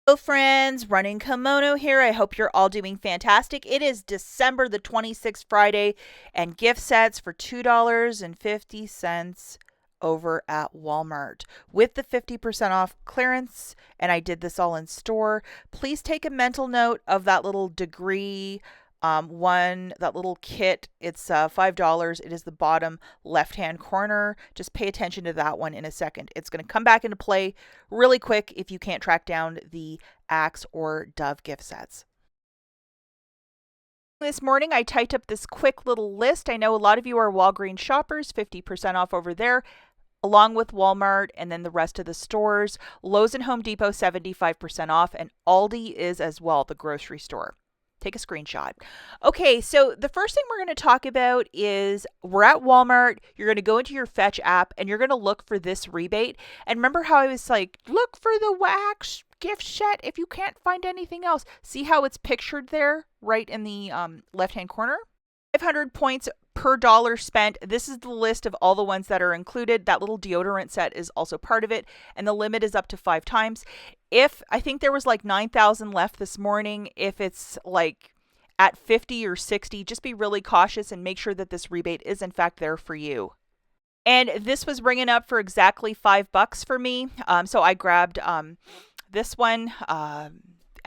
Hello friends, Running Kimono here. I hope you're all doing fantastic. It is December the 26th, Friday, and gift sets for $2.50 over at Walmart with the 50% off clearance, and I did this all in store. Please take a mental note of that little degree that little kit. It's $5. It is the bottom left hand corner. Just pay attention to that one in a second. It's going to come back into play really quick if you can't track down the Axe or Dove gift sets. This morning I typed up this quick little list. I know a lot of you are Walgreens shoppers, 50% off over there, along with Walmart and then the rest of the stores. Lowe's and Home Depot 75% off, and Aldi is as well, the grocery store. Take a screenshot. Okay, so the first thing we're going to talk about is we're at Walmart. You're going to go into your Fetch app and you're going to look for this rebate. And remember how I was like, look for the wax gift set if you can't find anything else. See how it's pictured there right in the left-hand corner? 500 points per dollar spent. This is the list of all the ones that are included. That little deodorant set is also part of it, and the limit is up to 5 times. If I think there was like 9,000 left this morning, if it's like at 50 or 60, just be really cautious and make sure that this rebate is in fact there for you. And this was ringing up for exactly $5 for me. So I grabbed this one.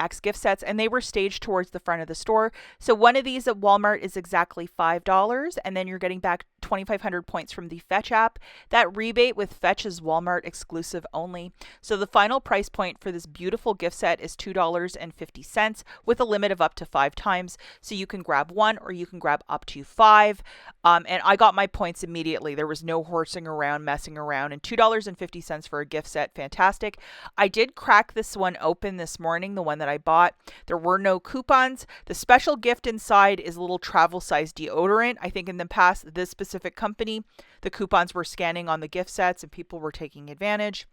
Axe gift sets, and they were staged towards the front of the store. So one of these at Walmart is exactly $5, and then you're getting back 2,500 points from the Fetch app. That rebate with Fetch is Walmart exclusive only. So the final price point for this beautiful gift set is $2.50 with a limit of up to 5 times. So you can grab one or you can grab up to 5. And I got my points immediately. There was no horsing around, messing around, and $2.50 for a gift set. Fantastic. I did crack this one open this morning, the one that I bought. There were no coupons. The special gift inside is a little travel size deodorant. I think in the past, this specific company, the coupons were scanning on the gift sets and people were taking advantage.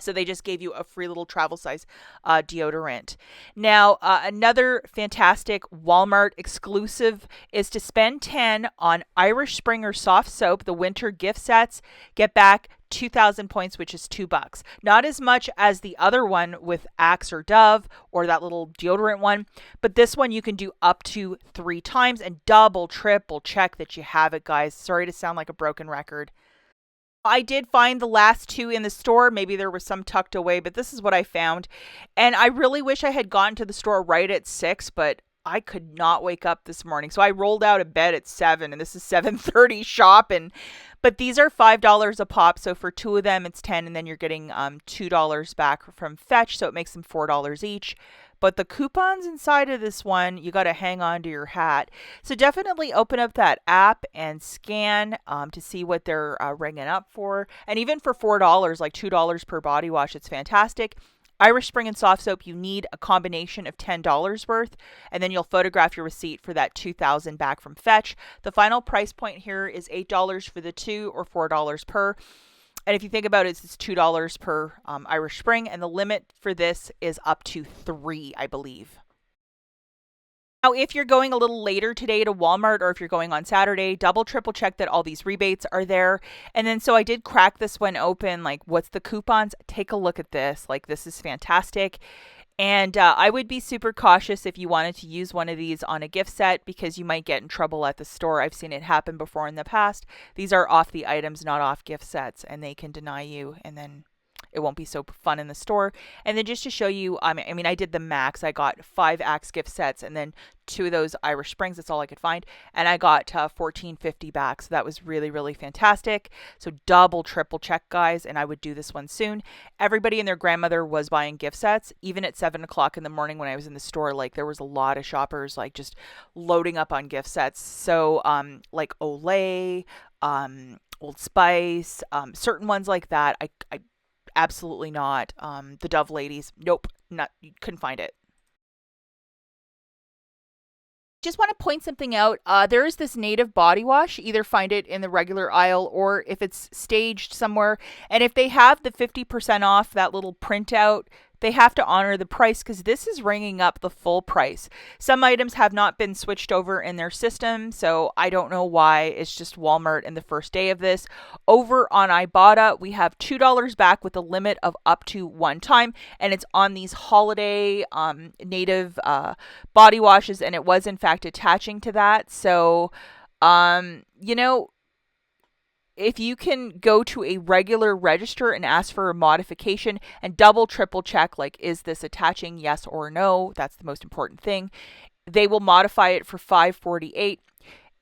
So they just gave you a free little travel size deodorant. Now, another fantastic Walmart exclusive is to spend 10 on Irish Spring or soft soap, the winter gift sets, get back 2,000 points, which is $2. Not as much as the other one with Axe or Dove or that little deodorant one, but this one you can do up to 3 times and double, triple check that you have it, guys. Sorry to sound like a broken record. I did find the last 2 in the store. Maybe there was some tucked away, but this is what I found. And I really wish I had gotten to the store right at 6, but I could not wake up this morning. So I rolled out of bed at 7, and this is 7:30 shopping. But these are $5 a pop. So for 2 of them, it's 10, and then you're getting $2 back from Fetch. So it makes them $4 each. But the coupons inside of this one, you got to hang on to your hat. So definitely open up that app and scan to see what they're ringing up for. And even for $4, like $2 per body wash, it's fantastic. Irish Spring and soft soap, you need a combination of $10 worth, and then you'll photograph your receipt for that $2,000 back from Fetch. The final price point here is $8 for the 2 or $4 per. And if you think about it, it's $2 per Irish Spring, and the limit for this is up to 3, I believe. Now, if you're going a little later today to Walmart or if you're going on Saturday, double, triple check that all these rebates are there. And then so I did crack this one open, like what's the coupons? Take a look at this. Like this is fantastic. And I would be super cautious if you wanted to use one of these on a gift set because you might get in trouble at the store. I've seen it happen before in the past. These are off the items, not off gift sets, and they can deny you, and then it won't be so fun in the store. And then just to show you, I mean, I did the max. I got 5 Axe gift sets and then 2 of those Irish Springs. That's all I could find. And I got $14.50 back. So that was really, really fantastic. So double, triple check, guys. And I would do this one soon. Everybody and their grandmother was buying gift sets. Even at 7 o'clock in the morning when I was in the store, like there was a lot of shoppers like just loading up on gift sets. So like Olay, Old Spice, certain ones like that. I absolutely not. The Dove ladies, nope, couldn't find it. Just want to point something out. There is this native body wash. Either find it in the regular aisle or if it's staged somewhere. And if they have the 50% off, that little printout they have to honor the price because this is ringing up the full price. Some items have not been switched over in their system, so I don't know why. It's just Walmart in the first day of this. Over on IBOTTA, we have $2 back with a limit of up to one time, and it's on these holiday native body washes, and it was in fact attaching to that. So, you know, if you can go to a regular register and ask for a modification and double, triple check, like, is this attaching, yes or no? That's the most important thing. They will modify it for $5.48.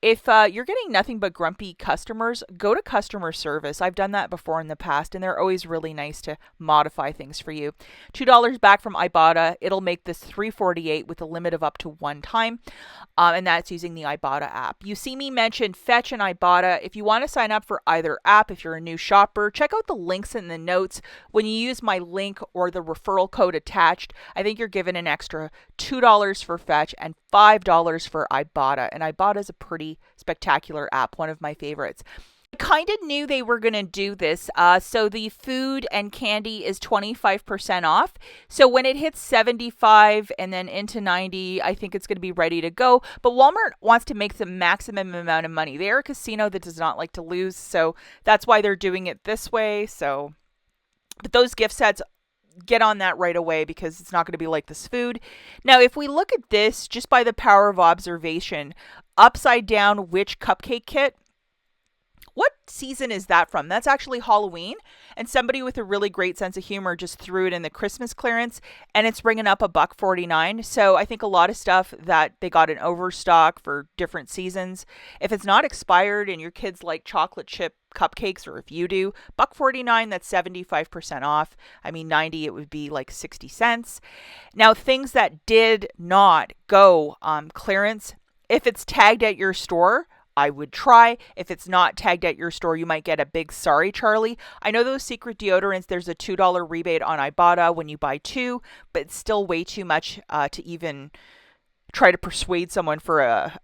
If you're getting nothing but grumpy customers, go to customer service. I've done that before in the past, and they're always really nice to modify things for you. $2 back from IBOTTA. It'll make this $3.48 with a limit of up to one time, and that's using the IBOTTA app. You see me mention Fetch and IBOTTA. If you want to sign up for either app, if you're a new shopper, check out the links in the notes. When you use my link or the referral code attached, I think you're given an extra $2 for Fetch and $5 for IBOTTA, and IBOTTA is a pretty spectacular app, one of my favorites. I kind of knew they were going to do this. So the food and candy is 25% off. So when it hits 75 and then into 90, I think it's going to be ready to go. But Walmart wants to make the maximum amount of money. They're a casino that does not like to lose. So that's why they're doing it this way. So, but those gift sets, get on that right away because it's not going to be like this food. Now, if we look at this just by the power of observation, upside down witch cupcake kit, what season is that from? That's actually Halloween, and somebody with a really great sense of humor just threw it in the Christmas clearance, and it's bringing up $1.49. So I think a lot of stuff that they got in overstock for different seasons, if it's not expired and your kids like chocolate chip cupcakes, or if you do, $1.49, that's 75% off. I mean, 90, it would be like 60 cents. Now, things that did not go clearance, if it's tagged at your store, I would try. If it's not tagged at your store, you might get a big sorry, Charlie. I know those secret deodorants, there's a $2 rebate on IBOTTA when you buy two, but it's still way too much to even try to persuade someone for a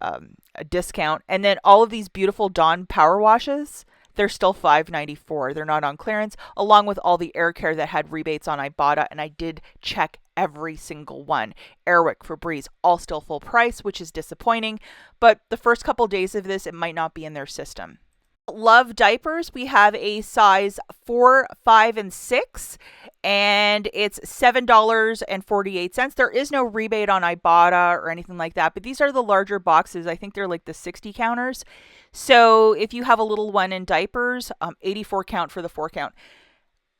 discount. And then all of these beautiful Dawn power washes, they're still $5.94. They're not on clearance, along with all the air care that had rebates on IBOTTA, and I did check every single one. Airwick, Febreze, all still full price, which is disappointing, but the first couple days of this, it might not be in their system. Love diapers. We have a size 4, 5, and 6, and it's $7.48. There is no rebate on IBOTTA or anything like that, but these are the larger boxes. I think they're like the 60 counters. So if you have a little one in diapers, 84 count for the 4 count.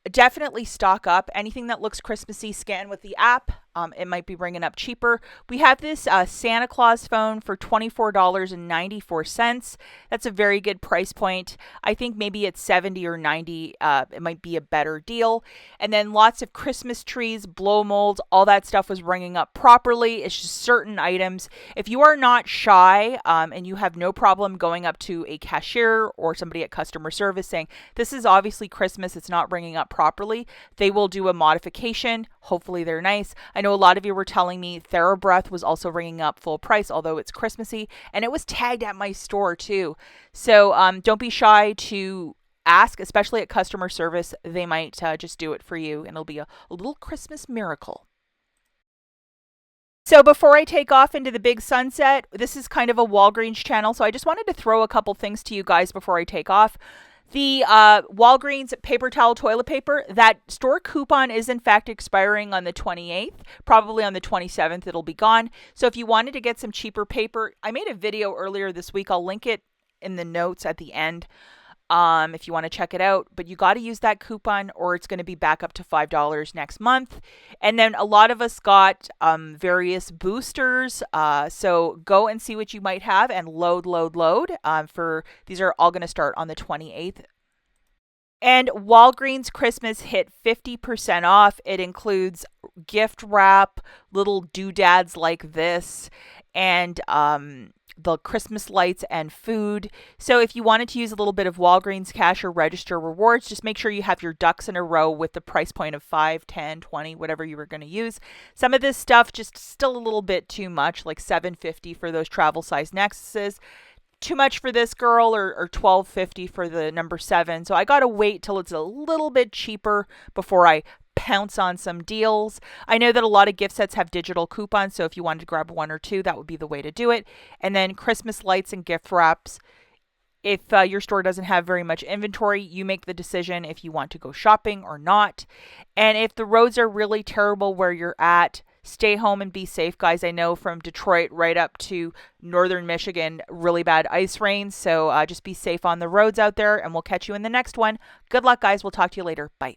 Definitely stock up. Anything that looks Christmassy, scan with the app. It might be bringing up cheaper. We have this Santa Claus phone for $24.94. That's a very good price point. I think maybe at 70 or 90, it might be a better deal. And then lots of Christmas trees, blow molds, all that stuff was ringing up properly. It's just certain items. If you are not shy and you have no problem going up to a cashier or somebody at customer service saying, this is obviously Christmas, it's not ringing up properly, they will do a modification. Hopefully they're nice. I know a lot of you were telling me TheraBreath was also ringing up full price, although it's Christmassy, and it was tagged at my store too. So don't be shy to ask, especially at customer service. They might just do it for you, and it'll be a little Christmas miracle. So before I take off into the big sunset, this is kind of a Walgreens channel, so I just wanted to throw a couple things to you guys before I take off. The Walgreens paper towel toilet paper, that store coupon is in fact expiring on the 28th. Probably on the 27th it'll be gone. So if you wanted to get some cheaper paper, I made a video earlier this week. I'll link it in the notes at the end if you want to check it out. But you got to use that coupon or it's going to be back up to $5 next month. And then a lot of us got various boosters. So go and see what you might have and load. These are all going to start on the 28th. And Walgreens Christmas hit 50% off. It includes gift wrap, little doodads like this, and the Christmas lights and food. So if you wanted to use a little bit of Walgreens cash or register rewards, just make sure you have your ducks in a row with the price point of 5, 10, 20, whatever you were going to use. Some of this stuff just still a little bit too much, like $7.50 for those travel size Nexuses. Too much for this girl, or $12.50 for the number 7. So I got to wait till it's a little bit cheaper before I pounce on some deals. I know that a lot of gift sets have digital coupons, so if you wanted to grab one or two, that would be the way to do it. And then Christmas lights and gift wraps. If your store doesn't have very much inventory, you make the decision if you want to go shopping or not. And if the roads are really terrible where you're at, stay home and be safe, guys. I know from Detroit right up to northern Michigan, really bad ice rain. So just be safe on the roads out there, and we'll catch you in the next one. Good luck, guys. We'll talk to you later. Bye.